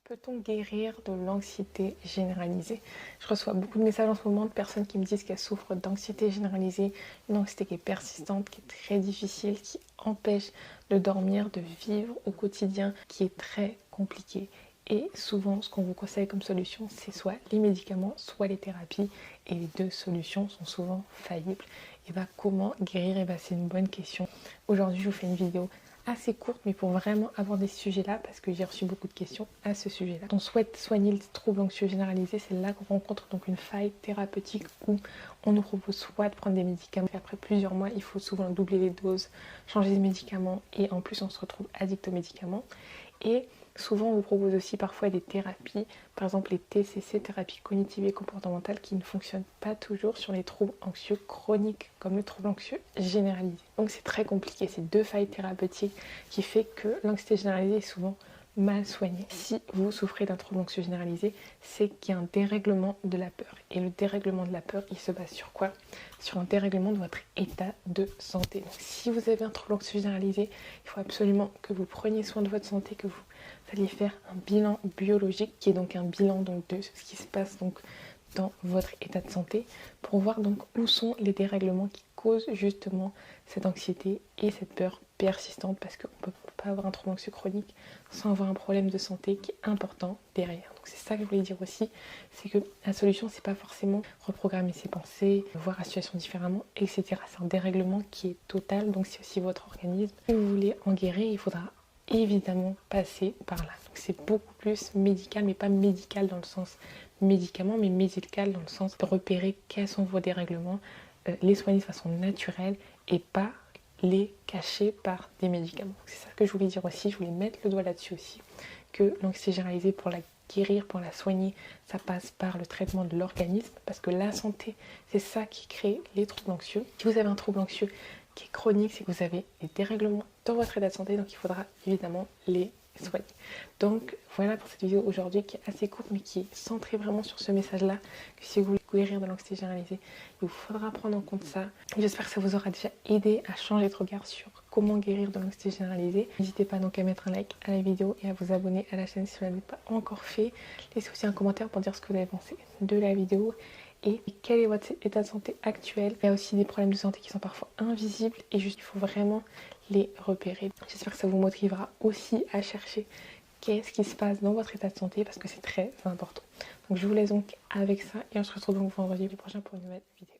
Peut-on guérir de l'anxiété généralisée? Je reçois beaucoup de messages en ce moment de personnes qui me disent qu'elles souffrent d'anxiété généralisée, une anxiété qui est persistante, qui est très difficile, qui empêche de dormir, de vivre au quotidien, qui est très compliqué. Et souvent, ce qu'on vous conseille comme solution, c'est soit les médicaments, soit les thérapies. Et les deux solutions sont souvent faillibles. Et bien, comment guérir? Et bien, c'est une bonne question. Aujourd'hui, je vous fais une vidéo assez courte, mais pour vraiment aborder ce sujet-là, parce que j'ai reçu beaucoup de questions à ce sujet-là. On souhaite soigner le trouble anxieux généralisé, c'est là qu'on rencontre donc une faille thérapeutique où on nous propose soit de prendre des médicaments, et après plusieurs mois, il faut souvent doubler les doses, changer de médicaments, et en plus on se retrouve addict aux médicaments. Et souvent, on vous propose aussi parfois des thérapies, par exemple les TCC, thérapies cognitives et comportementales, qui ne fonctionnent pas toujours sur les troubles anxieux chroniques, comme le trouble anxieux généralisé. Donc c'est très compliqué, c'est deux failles thérapeutiques qui fait que l'anxiété généralisée est souvent mal soignée. Si vous souffrez d'un trouble anxieux généralisé, c'est qu'il y a un dérèglement de la peur. Et le dérèglement de la peur, il se base sur quoi? Sur un dérèglement de votre état de santé. Donc si vous avez un trouble anxieux généralisé, il faut absolument que vous preniez soin de votre santé, que vous alliez faire un bilan biologique, qui est donc un bilan donc, de ce qui se passe donc dans votre état de santé, pour voir donc où sont les dérèglements qui causent justement cette anxiété et cette peur persistante, parce qu'on ne peut pas avoir un trouble anxieux chronique sans avoir un problème de santé qui est important derrière. Donc c'est ça que je voulais dire aussi, c'est que la solution, c'est pas forcément reprogrammer ses pensées, voir la situation différemment, etc. C'est un dérèglement qui est total, donc c'est aussi votre organisme. Si vous voulez en guérir, il faudra évidemment passer par là. Donc c'est beaucoup plus médical, mais pas médical dans le sens médicament, mais médical dans le sens de repérer quels sont vos dérèglements, les soigner de façon naturelle et pas les cacher par des médicaments. C'est ça que je voulais dire aussi, je voulais mettre le doigt là-dessus aussi, que l'anxiété généralisée, pour la guérir, pour la soigner, ça passe par le traitement de l'organisme, parce que la santé, c'est ça qui crée les troubles anxieux. Si vous avez un trouble anxieux qui est chronique, c'est que vous avez des dérèglements dans votre état de santé, donc il faudra évidemment les soigner. Donc voilà pour cette vidéo aujourd'hui qui est assez courte mais qui est centrée vraiment sur ce message-là, que si vous voulez guérir de l'anxiété généralisée, il vous faudra prendre en compte ça. J'espère que ça vous aura déjà aidé à changer de regard sur comment guérir de l'anxiété généralisée. N'hésitez pas donc à mettre un like à la vidéo et à vous abonner à la chaîne si vous ne l'avez pas encore fait. Laissez aussi un commentaire pour dire ce que vous avez pensé de la vidéo et quel est votre état de santé actuel. Il y a aussi des problèmes de santé qui sont parfois invisibles et juste il faut vraiment les repérer. J'espère que ça vous motivera aussi à chercher qu'est-ce qui se passe dans votre état de santé parce que c'est très important. Donc je vous laisse donc avec ça et on se retrouve donc vendredi prochain pour une nouvelle vidéo.